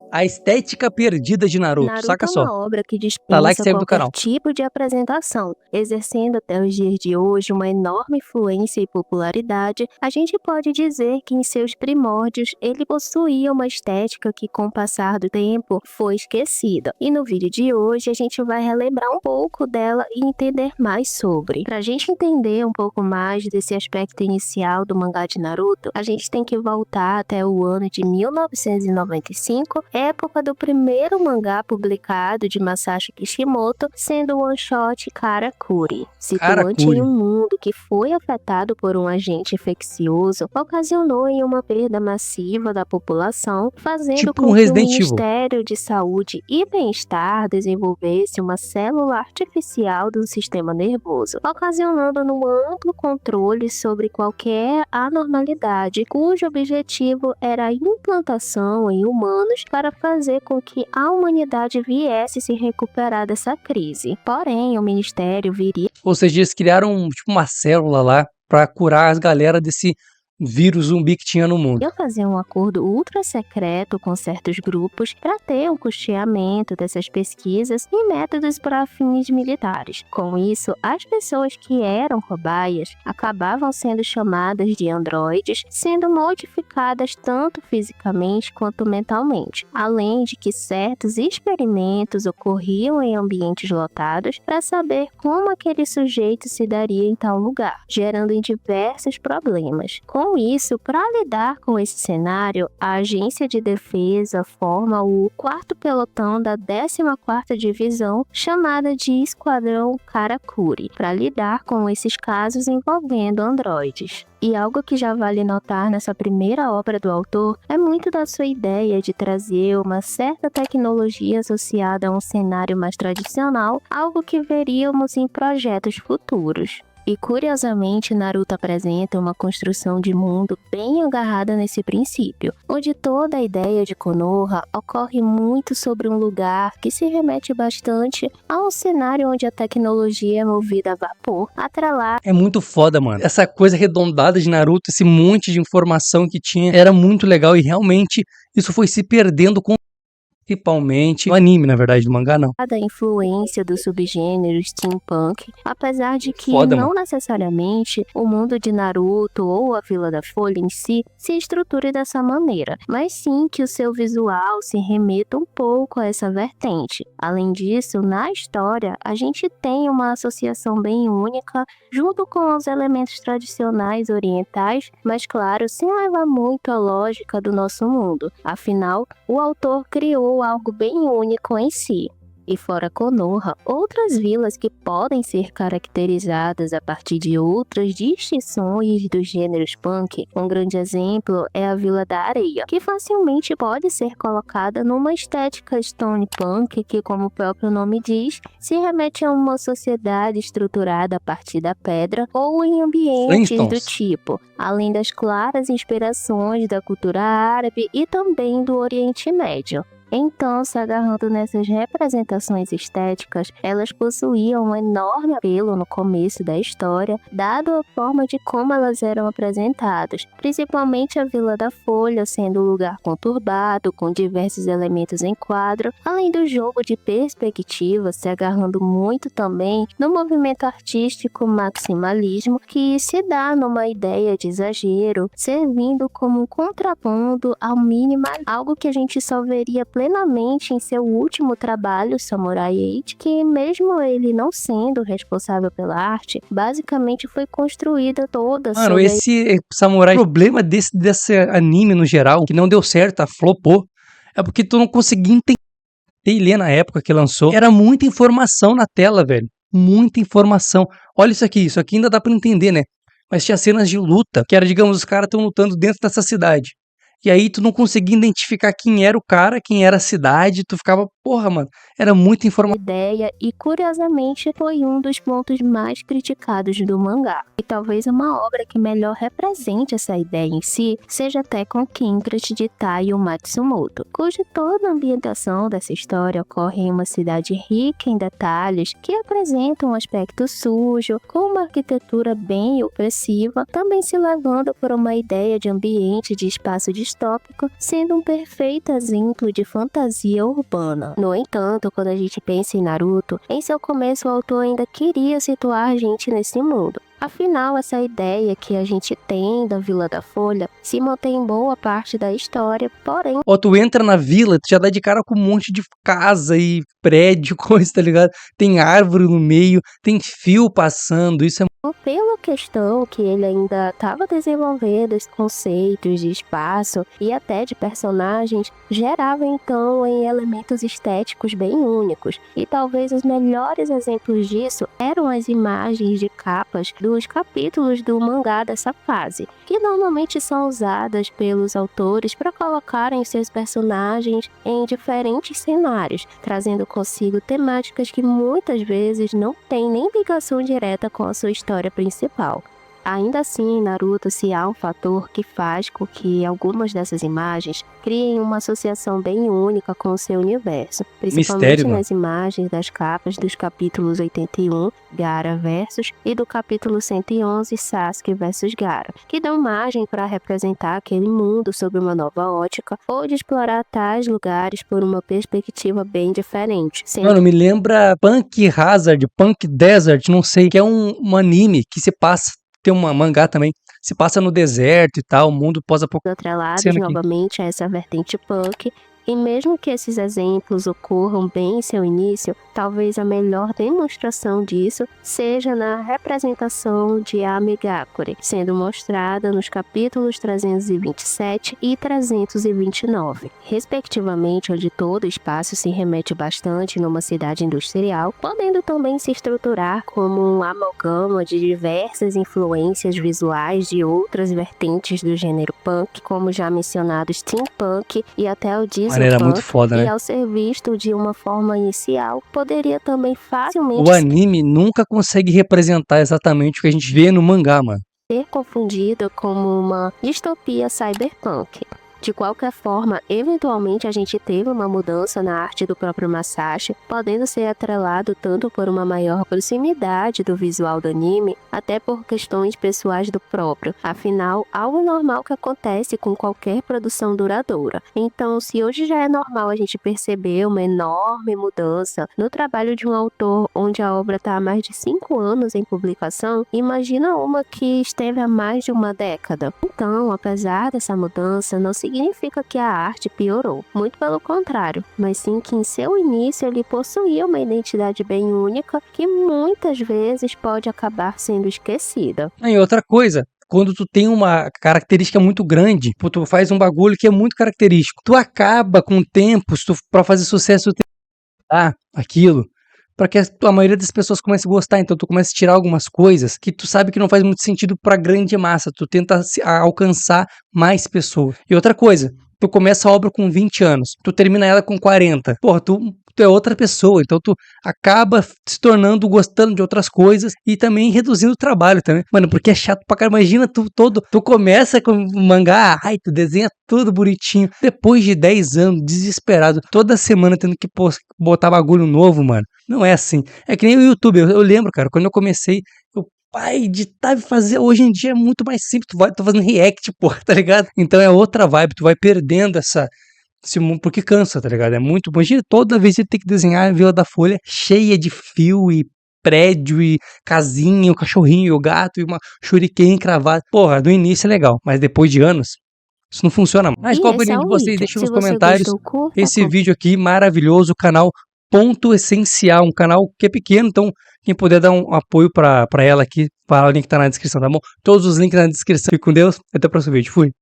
A estética perdida de Naruto, Naruto saca é só. uma obra que Tá lá que dispensa saiu do qualquer canal. tipo de apresentação, exercendo até os dias de hoje uma enorme influência e popularidade. A gente pode dizer que em seus primórdios ele possuía uma estética que com o passar do tempo foi esquecida. E no vídeo de hoje a gente vai relembrar um pouco dela e entender mais sobre. Pra gente entender um pouco mais desse aspecto inicial do mangá de Naruto, a gente tem que voltar até o ano de 1995, época do primeiro mangá publicado de Masashi Kishimoto, sendo o one-shot Karakuri. Situante em Karakuri. um mundo que foi afetado por um agente infeccioso, ocasionou em uma perda massiva da população, fazendo Tipo com um que o Resident Evil. Ministério de Saúde e Bem-Estar desenvolvesse uma célula artificial do sistema nervoso, ocasionando um amplo controle sobre qualquer anormalidade, cujo objetivo era a implantação em humanos para fazer com que a humanidade viesse se recuperar dessa crise. Porém, o Ministério viria Ou seja, eles criaram tipo uma célula lá pra curar as galera desse vírus zumbi que tinha no mundo. a fazer um acordo ultra secreto com certos grupos para ter um custeamento dessas pesquisas e métodos para fins militares. Com isso, as pessoas que eram cobaias acabavam sendo chamadas de androides, sendo modificadas tanto fisicamente quanto mentalmente, além de que certos experimentos ocorriam em ambientes lotados para saber como aquele sujeito se daria em tal lugar, gerando em diversos problemas. Com isso, para lidar com esse cenário, a Agência de Defesa forma o 4º Pelotão da 14ª Divisão, chamada de Esquadrão Karakuri, para lidar com esses casos envolvendo androides. E algo que já vale notar nessa primeira obra do autor é muito da sua ideia de trazer uma certa tecnologia associada a um cenário mais tradicional, algo que veríamos em projetos futuros. E curiosamente, Naruto apresenta uma construção de mundo bem agarrada nesse princípio, onde toda a ideia de Konoha ocorre muito sobre um lugar que se remete bastante a um cenário onde a tecnologia é movida a vapor, atrelada É muito foda, mano. Essa coisa arredondada de Naruto, esse monte de informação que tinha, era muito legal e realmente isso foi se perdendo principalmente no anime, na verdade, do mangá não. a influência do subgênero steampunk, apesar de que Foda, não mano. necessariamente o mundo de Naruto ou a Vila da Folha em si se estruture dessa maneira, mas sim que o seu visual se remeta um pouco a essa vertente. Além disso, na história, a gente tem uma associação bem única, junto com os elementos tradicionais orientais, mas claro, sem levar muito a lógica do nosso mundo. Afinal, o autor criou algo bem único em si. E fora Konoha, outras vilas que podem ser caracterizadas a partir de outras distinções dos gêneros punk. Um grande exemplo é a Vila da Areia, que facilmente pode ser colocada numa estética stone punk que, como o próprio nome diz, se remete a uma sociedade estruturada a partir da pedra ou em ambientes do Flintstones. tipo, além das claras inspirações da cultura árabe e também do Oriente Médio. Então, se agarrando nessas representações estéticas, elas possuíam um enorme apelo no começo da história, dado a forma de como elas eram apresentadas, principalmente a Vila da Folha sendo um lugar conturbado, com diversos elementos em quadro, além do jogo de perspectiva se agarrando muito também no movimento artístico maximalismo, que se dá numa ideia de exagero, servindo como um contraponto ao minimalismo, algo que a gente só veria plenamente em seu último trabalho, Samurai 8, que mesmo ele não sendo responsável pela arte, basicamente foi construída toda Mano, sobre esse Samurai, o problema desse anime no geral, que não deu certo, flopou, é porque tu não conseguia entender na época que lançou. Era muita informação na tela, velho. Muita informação. Olha isso aqui ainda dá pra entender, né? Mas tinha cenas de luta, que era, digamos, os caras estão lutando dentro dessa cidade. E aí tu não conseguia identificar quem era o cara, quem era a cidade, tu ficava, porra, mano, era muita informação. Ideia e, curiosamente, foi um dos pontos mais criticados do mangá. E talvez uma obra que melhor represente essa ideia em si seja Tekken Kindred de Taiyo Matsumoto, cuja toda a ambientação dessa história ocorre em uma cidade rica em detalhes que apresentam um aspecto sujo, com uma arquitetura bem opressiva, também se levando por uma ideia de ambiente de espaço distópico, sendo um perfeito exemplo de fantasia urbana. No entanto, quando a gente pensa em Naruto, em seu começo o autor ainda queria situar a gente nesse mundo. Afinal, essa ideia que a gente tem da Vila da Folha se mantém em boa parte da história, porém... Ó, tu entra na vila, tu já dá de cara com um monte de casa e prédio, coisa, tá ligado? Tem árvore no meio, tem fio passando, isso é... Pela questão que ele ainda estava desenvolvendo os conceitos de espaço e até de personagens, gerava então em elementos estéticos bem únicos. E talvez os melhores exemplos disso eram as imagens de capas dos capítulos do mangá dessa fase, que normalmente são usadas pelos autores para colocarem seus personagens em diferentes cenários, trazendo consigo temáticas que muitas vezes não têm nem ligação direta com a sua história principal. Ainda assim, em Naruto, se há um fator que faz com que algumas dessas imagens criem uma associação bem única com o seu universo, principalmente Mistério, nas imagens das capas dos capítulos 81, Gaara versus, e do capítulo 111, Sasuke versus Gaara, que dão margem para representar aquele mundo sob uma nova ótica, ou de explorar tais lugares por uma perspectiva bem diferente. Mano, me lembra Punk Hazard, Punk Desert, não sei, que é um anime que se passa, tem uma mangá também, se passa no deserto e tal, o mundo pós-apocalipse. Atrelados novamente a essa vertente punk, e mesmo que esses exemplos ocorram bem em seu início, talvez a melhor demonstração disso seja na representação de Amigakure, sendo mostrada nos capítulos 327 e 329, respectivamente, onde todo o espaço se remete bastante numa cidade industrial, podendo também se estruturar como um amalgama de diversas influências visuais de outras vertentes do gênero punk, como já mencionado steampunk e até o diesel. Era muito foda, né? E ao ser visto de uma forma inicial, poderia também facilmente o anime nunca consegue representar exatamente o que a gente vê no mangá, mano. ser confundido como uma distopia cyberpunk. De qualquer forma, eventualmente a gente teve uma mudança na arte do próprio Masashi, podendo ser atrelado tanto por uma maior proximidade do visual do anime, até por questões pessoais do próprio. Afinal, algo normal que acontece com qualquer produção duradoura. Então, se hoje já é normal a gente perceber uma enorme mudança no trabalho de um autor onde a obra está há mais de 5 anos em publicação, imagina uma que esteve há mais de uma década. Então, apesar dessa mudança, não significa que a arte piorou, muito pelo contrário, mas sim que em seu início ele possuía uma identidade bem única que muitas vezes pode acabar sendo esquecida. E outra coisa, quando tu tem uma característica muito grande, tu faz um bagulho que é muito característico, tu acaba com o tempo, se tu, pra fazer sucesso, tu tem que dar aquilo, para que a maioria das pessoas comece a gostar, então tu começa a tirar algumas coisas que tu sabe que não faz muito sentido pra grande massa, tu tenta alcançar mais pessoas. E outra coisa, tu começa a obra com 20 anos, tu termina ela com 40, porra, tu é outra pessoa, então tu acaba se tornando, gostando de outras coisas e também reduzindo o trabalho também. Mano, porque é chato pra caramba, imagina tu começa com mangá, ai, tu desenha tudo bonitinho, depois de 10 anos, desesperado, toda semana tendo que botar bagulho novo, mano. Não é assim. É que nem o YouTube, eu lembro, cara, quando eu comecei, pai, editar e fazer, hoje em dia é muito mais simples, tu fazendo react, porra, tá ligado? Então é outra vibe, tu vai perdendo esse mundo, porque cansa, tá ligado? É muito bom. Imagina toda vez ele tem que desenhar a Vila da Folha cheia de fio e prédio e casinha, o cachorrinho e o gato e uma shuriken encravada. Porra, no início é legal, mas depois de anos, isso não funciona mais. Mas qual a opinião de vocês? Deixa nos comentários esse vídeo aqui maravilhoso, o canal Ponto Essencial, um canal que é pequeno, então quem puder dar um apoio pra ela aqui, para o link tá na descrição, tá bom? Todos os links na descrição. Fique com Deus, até o próximo vídeo. Fui!